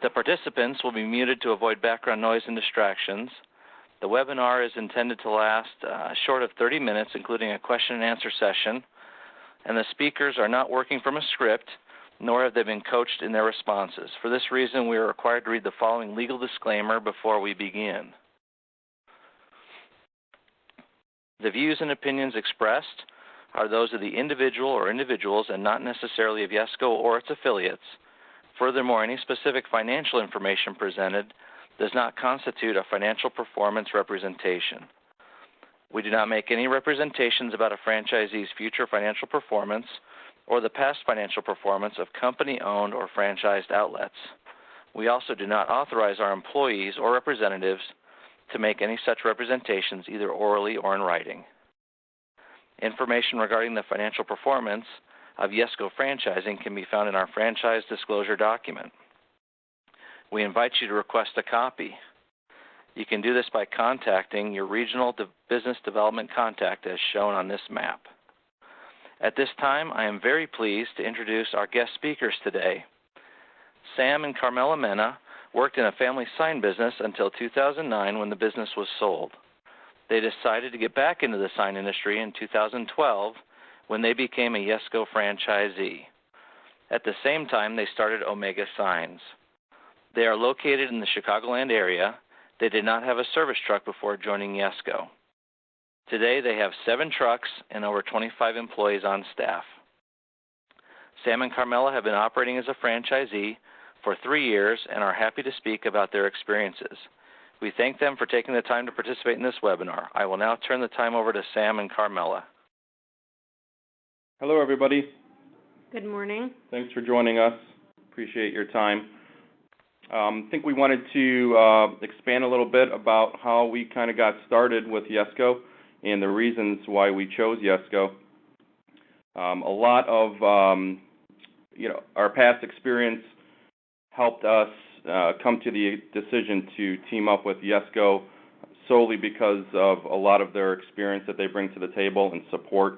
The participants will be muted to avoid background noise and distractions. The webinar is intended to last short of 30 minutes, including a question and answer session, and the speakers are not working from a script, nor have they been coached in their responses. For this reason, we are required to read the following legal disclaimer before we begin. The views and opinions expressed are those of the individual or individuals and not necessarily of YESCO or its affiliates. Furthermore, any specific financial information presented does not constitute a financial performance representation. We do not make any representations about a franchisee's future financial performance or the past financial performance of company-owned or franchised outlets. We also do not authorize our employees or representatives to make any such representations either orally or in writing. Information regarding the financial performance of YESCO franchising can be found in our franchise disclosure document. We invite you to request a copy. You can do this by contacting your regional business development contact as shown on this map. At this time, I am very pleased to introduce our guest speakers today. Sam and Carmela Menna worked in a family sign business until 2009 when the business was sold. They decided to get back into the sign industry in 2012 when they became a YESCO franchisee. At the same time, they started Omega Signs. They are located in the Chicagoland area. They did not have a service truck before joining YESCO. Today, they have 7 trucks and over 25 employees on staff. Sam and Carmela have been operating as a franchisee for 3 years and are happy to speak about their experiences. We thank them for taking the time to participate in this webinar. I will now turn the time over to Sam and Carmela. Hello, everybody. Good morning. Thanks for joining us. Appreciate your time. I think we wanted to expand a little bit about how we kind of got started with YESCO and the reasons why we chose YESCO. A lot of our past experience helped us come to the decision to team up with YESCO solely because of a lot of their experience that they bring to the table and support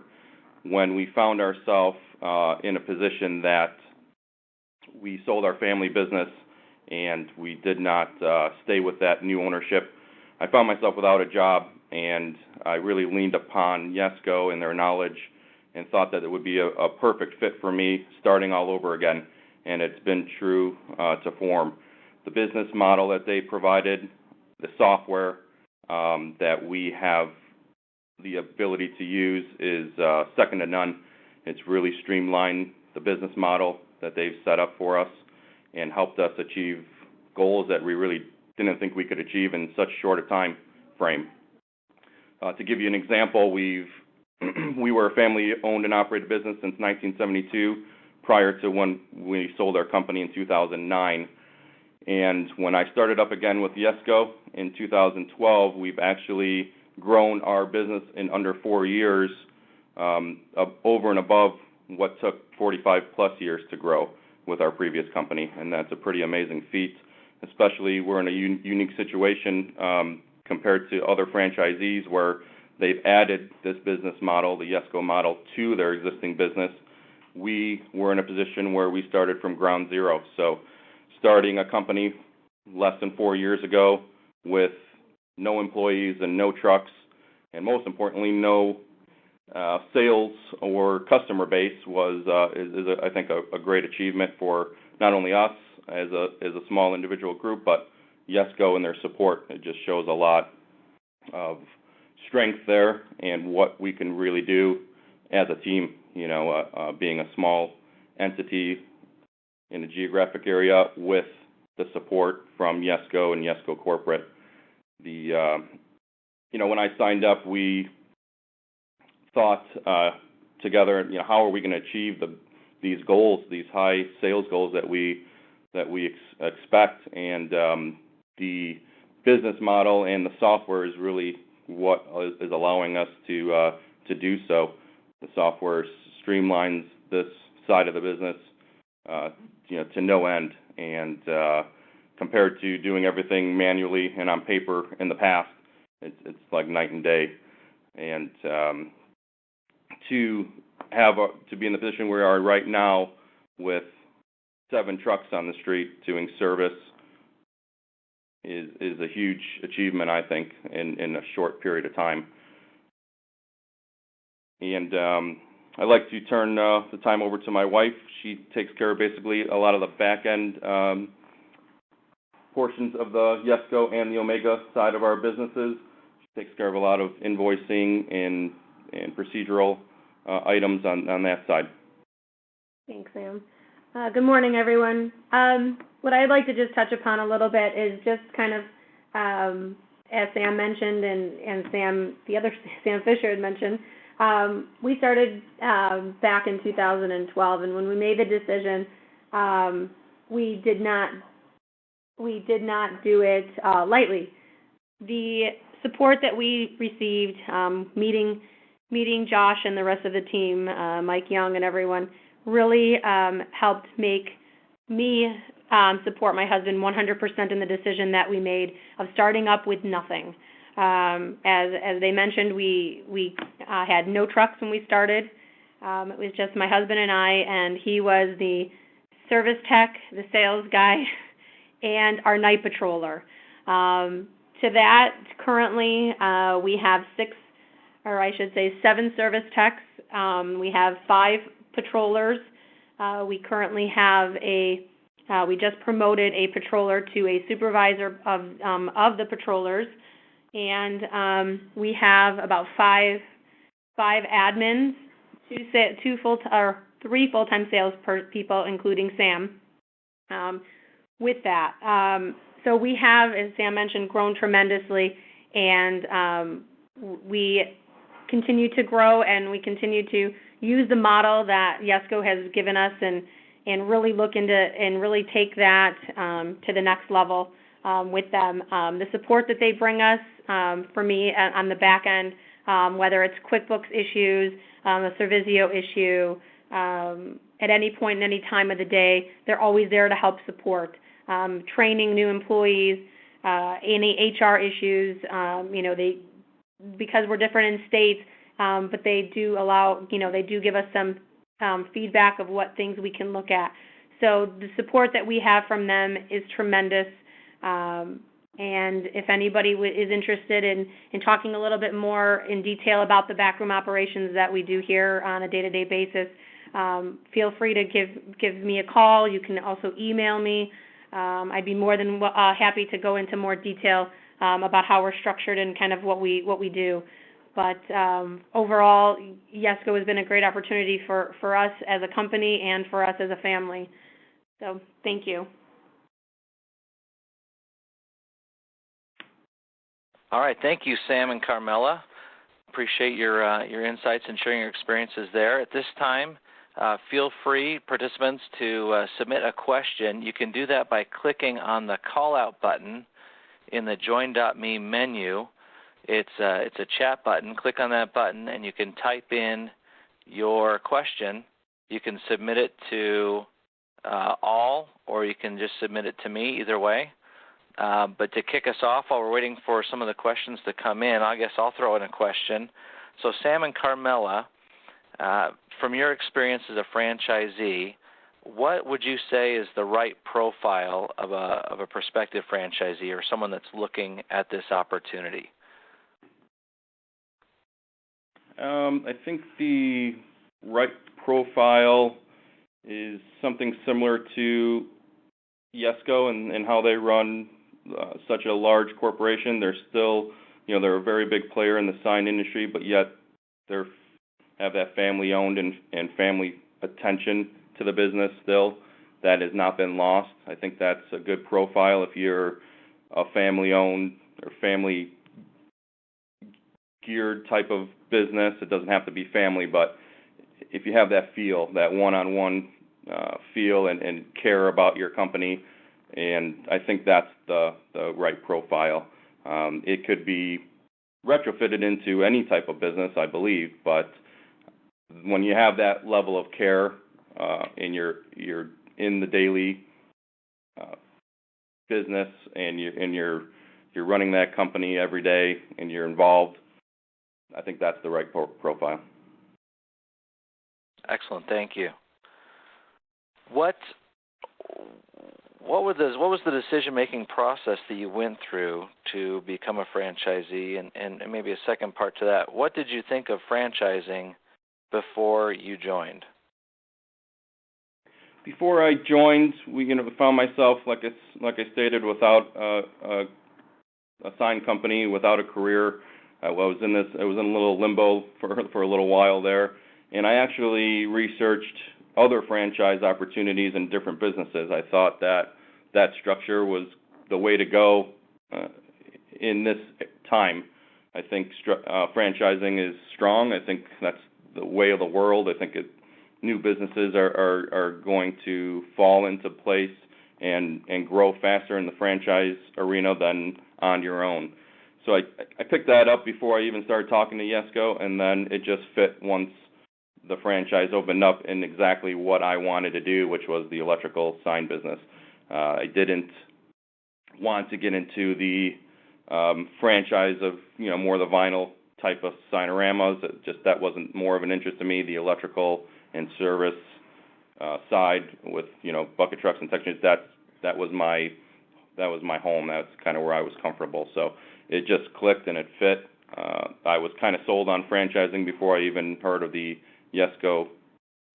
when we found ourselves in a position that we sold our family business and we did not stay with that new ownership. I found myself without a job, and I really leaned upon YESCO and their knowledge and thought that it would be a perfect fit for me starting all over again, and it's been true to form. The business model that they provided, the software that we have the ability to use is second to none. It's really streamlined the business model that they've set up for us and helped us achieve goals that we really didn't think we could achieve in such short a time frame. To give you an example, we were a family-owned and operated business since 1972, prior to when we sold our company in 2009. And when I started up again with YESCO in 2012, we've actually grown our business in under 4 years, over and above what took 45-plus years to grow with our previous company, and that's a pretty amazing feat. Especially we're in a unique situation compared to other franchisees where they've added this business model, the YESCO model, to their existing business. We were in a position where we started from ground zero. So starting a company less than 4 years ago with no employees and no trucks, and most importantly, no sales or customer base is I think a great achievement for not only us as a small individual group, but YESCO and their support. It just shows a lot of strength there and what we can really do as a team. Being a small entity in a geographic area with the support from YESCO and YESCO corporate. When I signed up, we thought together, how are we going to achieve these goals, these high sales goals that we expect, and the business model and the software is really what is allowing us to do so. The software streamlines this side of the business, to no end, and compared to doing everything manually and on paper in the past, it's like night and day. And to be in the position we are right now with 7 trucks on the street doing service is a huge achievement, I think, in a short period of time. And I'd like to turn the time over to my wife. She takes care of basically a lot of the back-end portions of the Yesco and the Omega side of our businesses. She takes care of a lot of invoicing and procedural items on that side. Thanks, Sam. Good morning, everyone. What I'd like to just touch upon a little bit is just kind of, as Sam mentioned and the other Sam Fisher had mentioned, we started back in 2012, and when we made the decision, we did not do it lightly. The support that we received, meeting Josh and the rest of the team, Mike Young and everyone, really helped make me support my husband 100% in the decision that we made of starting up with nothing. As they mentioned, we had no trucks when we started. It was just my husband and I, and he was the service tech, the sales guy, and our night patroller. To that, currently, we have 7 service techs. We have 5 patrollers. We currently have we just promoted a patroller to a supervisor of the patrollers, and we have about 5 admins, 3 full-time sales people, including Sam. With that, so we have, as Sam mentioned, grown tremendously, and we continue to grow, and we continue to use the model that Yesco has given us, and really look into and really take that to the next level with them. The support that they bring us, for me on the back end, whether it's QuickBooks issues, a Servizio issue, at any point in any time of the day, they're always there to help support. Training new employees, any HR issues, because we're different in states, but they do they do give us some feedback of what things we can look at. So the support that we have from them is tremendous. And if anybody is interested in talking a little bit more in detail about the backroom operations that we do here on a day-to-day basis, feel free to give me a call. You can also email me. I'd be more than happy to go into more detail about how we're structured and kind of what we do. But overall, Yesco has been a great opportunity for us as a company and for us as a family. So thank you. All right, thank you, Sam and Carmela. Appreciate your insights and sharing your experiences there. At this time, feel free, participants, to submit a question. You can do that by clicking on the call-out button in the Join.me menu. It's a chat button. Click on that button, and you can type in your question. You can submit it to all, or you can just submit it to me, either way. But to kick us off, while we're waiting for some of the questions to come in, I guess I'll throw in a question. So Sam and Carmela, from your experience as a franchisee, what would you say is the right profile of a prospective franchisee or someone that's looking at this opportunity? I think the right profile is something similar to Yesco and how they run such a large corporation. They're still, they're a very big player in the sign industry, but yet they have that family-owned and family attention to the business still. That has not been lost. I think that's a good profile if you're a family-owned or family-geared type of business. It doesn't have to be family, but if you have that feel, that one-on-one feel and care about your company, and I think that's the right profile. It could be retrofitted into any type of business, I believe, but when you have that level of care and you're in the daily business and you're running that company every day and you're involved, I think that's the right profile. Excellent, thank you. What what was the decision-making process that you went through to become a franchisee? And maybe a second part to that, what did you think of franchising before you joined? Before I joined, we found myself, like I stated, without a signed company, without a career. I was in a little limbo for a little while there, and I actually researched other franchise opportunities in different businesses. I thought that structure was the way to go in this time. I think franchising is strong. I think that's the way of the world. I think new businesses are going to fall into place and grow faster in the franchise arena than on your own. So I picked that up before I even started talking to Yesco, and then it just fit once the franchise opened up in exactly what I wanted to do, which was the electrical sign business. I didn't want to get into the franchise of more the vinyl type of signoramas. That wasn't more of an interest to me. The electrical and service side with bucket trucks and sections, that was my home. That's kind of where I was comfortable. So it just clicked and it fit. I was kind of sold on franchising before I even heard of the Yesco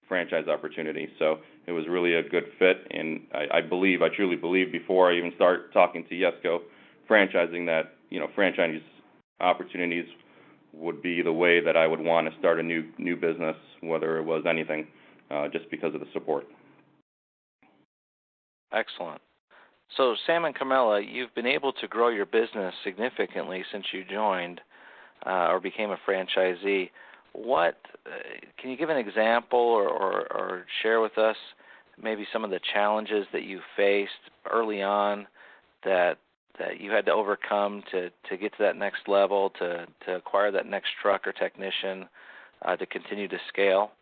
franchise opportunity. So it was really a good fit, and I truly believe before I even start talking to Yesco franchising that franchise opportunities would be the way that I would want to start a new business, whether it was anything, just because of the support. Excellent. So, Sam and Carmela, you've been able to grow your business significantly since you joined or became a franchisee. Can you give an example or share with us maybe some of the challenges that you faced early on that you had to overcome to get to that next level, to acquire that next truck or technician, to continue to scale?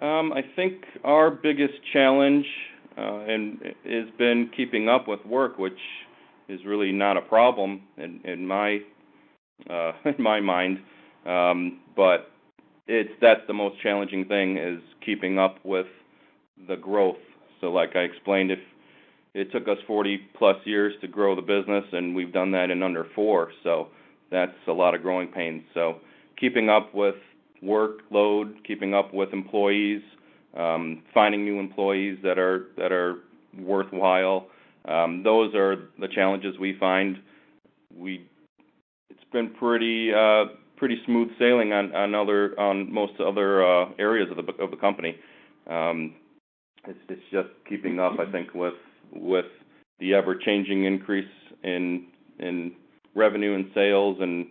I think our biggest challenge has been keeping up with work, which is really not a problem in my mind. But that's the most challenging thing, is keeping up with the growth. So like I explained, if it took us 40 plus years to grow the business, and we've done that in under 4. So that's a lot of growing pains. So keeping up with workload, keeping up with employees, finding new employees that are worthwhile. Those are the challenges we find. It's been pretty smooth sailing on most other areas of the company. It's just keeping up, I think, with the ever-changing increase in revenue and sales, and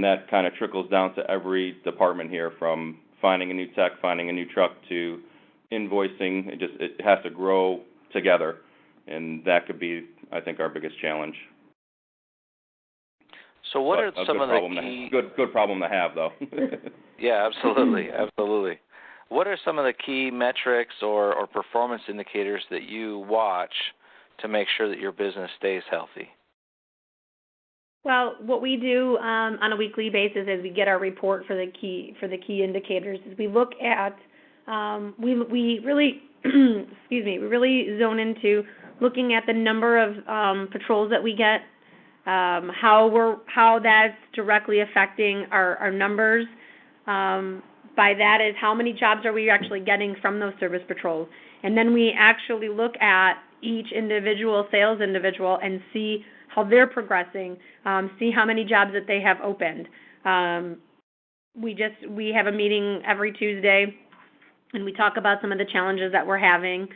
that kind of trickles down to every department here, from finding a new tech, finding a new truck, to invoicing. It has to grow together, and that could be, I think, our biggest challenge. So what are some of the key... Good problem to have, though. Yeah, absolutely, absolutely. What are some of the key metrics or performance indicators that you watch to make sure that your business stays healthy? Well, what we do on a weekly basis is we get our report for the key indicators. Is we look at we really we really zone into looking at the number of patrols that we get, how that's directly affecting our numbers. By that is how many jobs are we actually getting from those service patrols, and then we actually look at each sales individual and see how they're progressing, see how many jobs that they have opened. We have a meeting every Tuesday, and we talk about some of the challenges that we're having,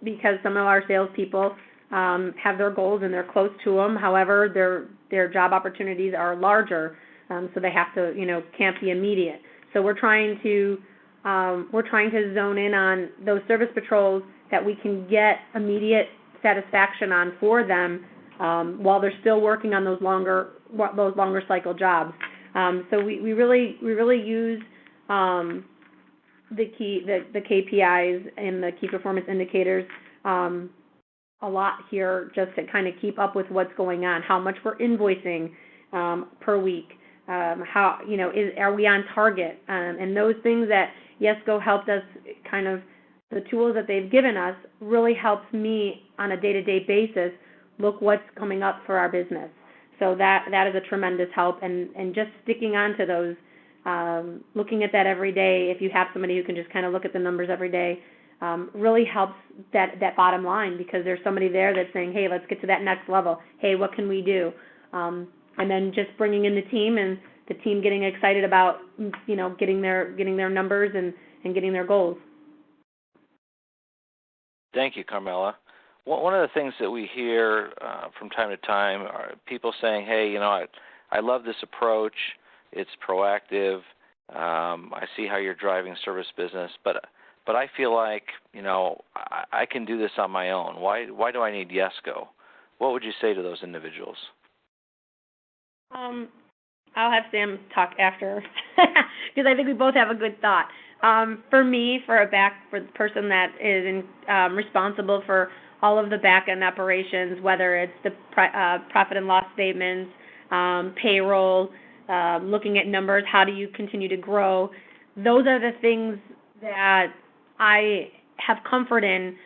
because some of our salespeople have their goals and they're close to them. However, their job opportunities are larger, so they have to, can't be immediate. So we're trying to zone in on those service patrols that we can get immediate satisfaction on for them, while they're still working on those longer cycle jobs. So we really use the KPIs and the key performance indicators a lot here, just to kind of keep up with what's going on, how much we're invoicing per week, are we on target, and those things that Yesco helped us kind of the tools that they've given us really helps me on a day-to-day basis look what's coming up for our business. So that is a tremendous help, and just sticking on to those, looking at that every day. If you have somebody who can just kind of look at the numbers every day, really helps that bottom line, because there's somebody there that's saying, hey, let's get to that next level. Hey, what can we do? And then just bringing in the team, and the team getting excited about, getting their numbers and getting their goals. Thank you, Carmela. One of the things that we hear from time to time are people saying, hey, I love this approach. It's proactive. I see how you're driving service business, but I feel like, I can do this on my own. Why do I need YESCO? What would you say to those individuals? I'll have Sam talk after, because I think we both have a good thought. For me, for the person that is responsible for all of the back-end operations, whether it's the profit and loss statements, payroll, looking at numbers, how do you continue to grow, those are the things that I have comfort in,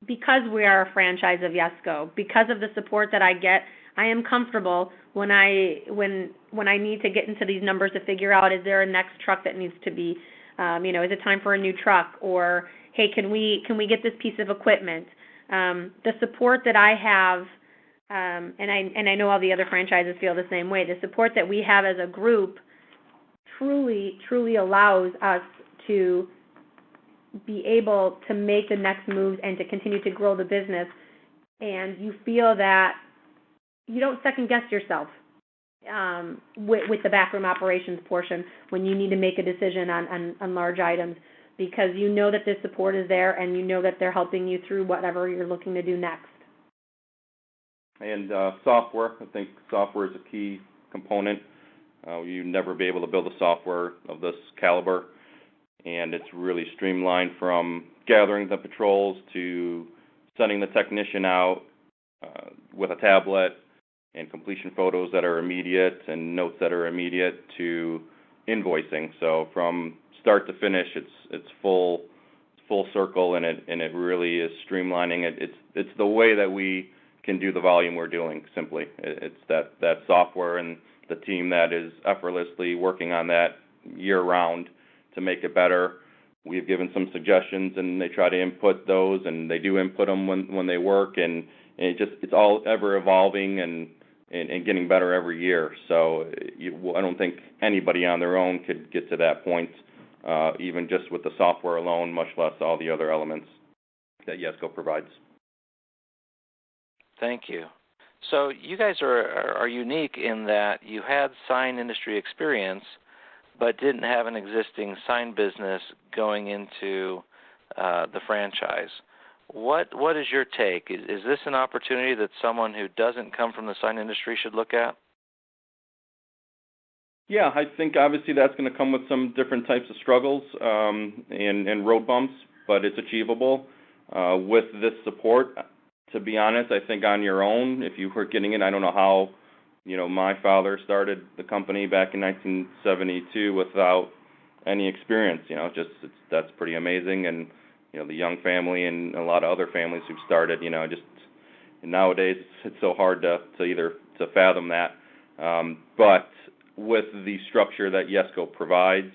because we are a franchise of YESCO. Because of the support that I get, I am comfortable when I need to get into these numbers to figure out, is there a next truck that needs to be, is it time for a new truck, or hey, can we get this piece of equipment? The support that I have, and I know all the other franchises feel the same way. The support that we have as a group truly allows us to be able to make the next moves and to continue to grow the business. And you feel that you don't second guess yourself with the backroom operations portion when you need to make a decision on large items, because you know that this support is there, and you know that they're helping you through whatever you're looking to do next. And software, I think software is a key component. You'd never be able to build a software of this caliber, and it's really streamlined from gathering the patrols to sending the technician out with a tablet and completion photos that are immediate and notes that are immediate to invoicing. So from start to finish, it's full circle, and it really is streamlining it. It's the way that we can do the volume we're doing. Simply, it's that software and the team that is effortlessly working on that year round to make it better. We've given some suggestions, and they try to input those, and they do input them when they work, and it's all ever evolving and getting better every year. So I don't think anybody on their own could get to that point, even just with the software alone, much less all the other elements that YESCO provides. Thank you. So you guys are unique in that you had sign industry experience, but didn't have an existing sign business going into the franchise. What is your take? Is this an opportunity that someone who doesn't come from the sign industry should look at? Yeah, I think obviously that's going to come with some different types of struggles and road bumps, but it's achievable with this support. To be honest, I think on your own, if you were getting it, I don't know how, my father started the company back in 1972 without any experience. That's pretty amazing. And the Young family and a lot of other families who've started, and nowadays it's so hard to fathom that. But with the structure that YESCO provides,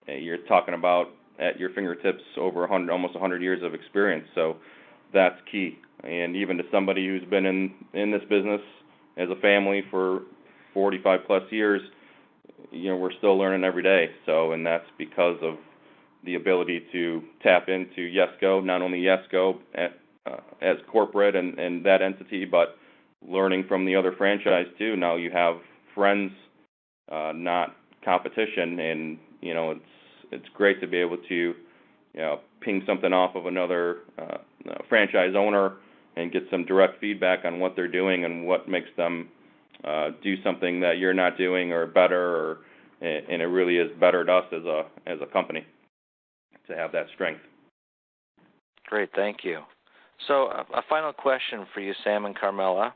you're talking about at your fingertips over almost 100 years of experience. So that's key. And even to somebody who's been in this business as a family for 45 plus years, we're still learning every day. So, and that's because of the ability to tap into YESCO, not only YESCO as corporate and that entity, but learning from the other franchise too. Now you have friends, not competition, and it's great to be able to ping something off of another franchise owner and get some direct feedback on what they're doing and what makes them do something that you're not doing or better, and it really has bettered us as a company to have that strength. Great, thank you. So a final question for you, Sam and Carmela.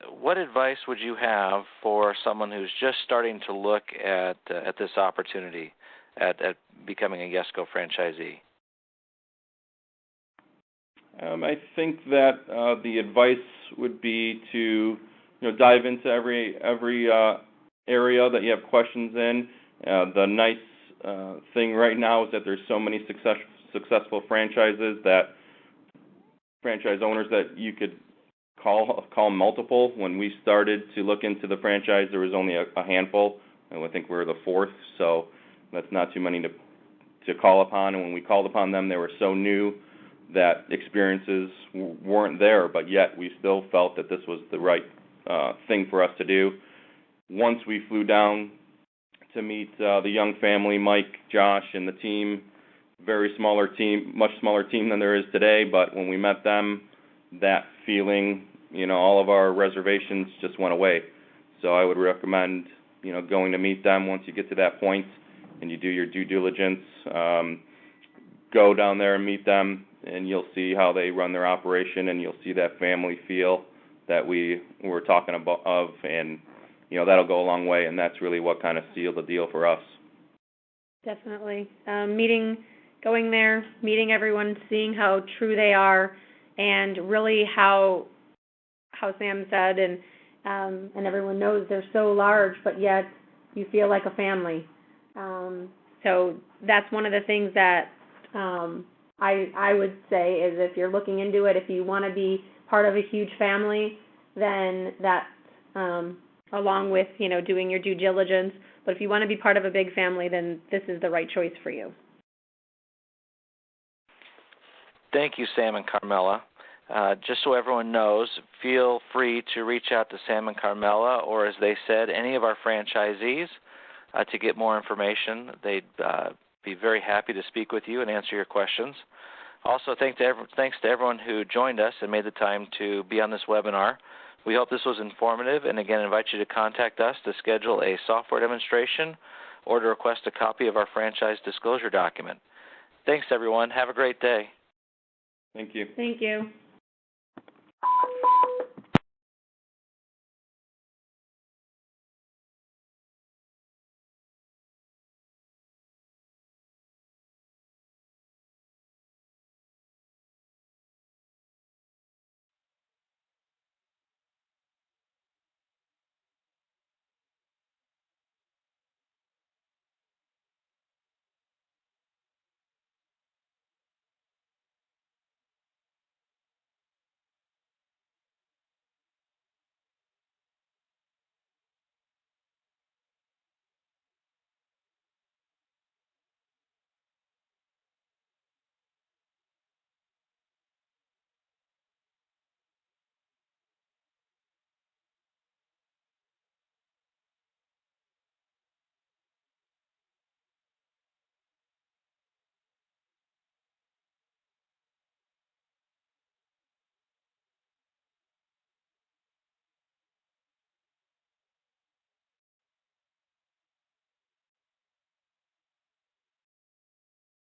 What advice would you have for someone who's just starting to look at this opportunity? at becoming a Yesco franchisee? I think that the advice would be to dive into every area that you have questions in. The nice thing right now is that there's so many successful franchises, that franchise owners, that you could call multiple. When we started to look into the franchise, there was only a handful, and I think we're the fourth, so that's not too many to call upon. And when we called upon them, they were so new that experiences weren't there, but yet we still felt that this was the right thing for us to do. Once we flew down to meet the young family, Mike, Josh, and the team, much smaller team than there is today, but when we met them, that feeling, all of our reservations just went away. So I would recommend, going to meet them once you get to that point and you do your due diligence. Go down there and meet them, and you'll see how they run their operation, and you'll see that family feel that we were talking about and that'll go a long way, and that's really what kind of sealed the deal for us. Definitely. Going there, meeting everyone, seeing how true they are, and really how Sam said, and everyone knows they're so large, but yet you feel like a family. So that's one of the things that I would say is, if you're looking into it, if you want to be part of a huge family, then that along with doing your due diligence. But if you want to be part of a big family, then this is the right choice for you. Thank you, Sam and Carmela. Just so everyone knows, feel free to reach out to Sam and Carmela, or as they said, any of our franchisees, to get more information. They'd be very happy to speak with you and answer your questions. Also, thanks to everyone who joined us and made the time to be on this webinar. We hope this was informative, and again, invite you to contact us to schedule a software demonstration or to request a copy of our franchise disclosure document. Thanks, everyone. Have a great day. Thank you. Thank you.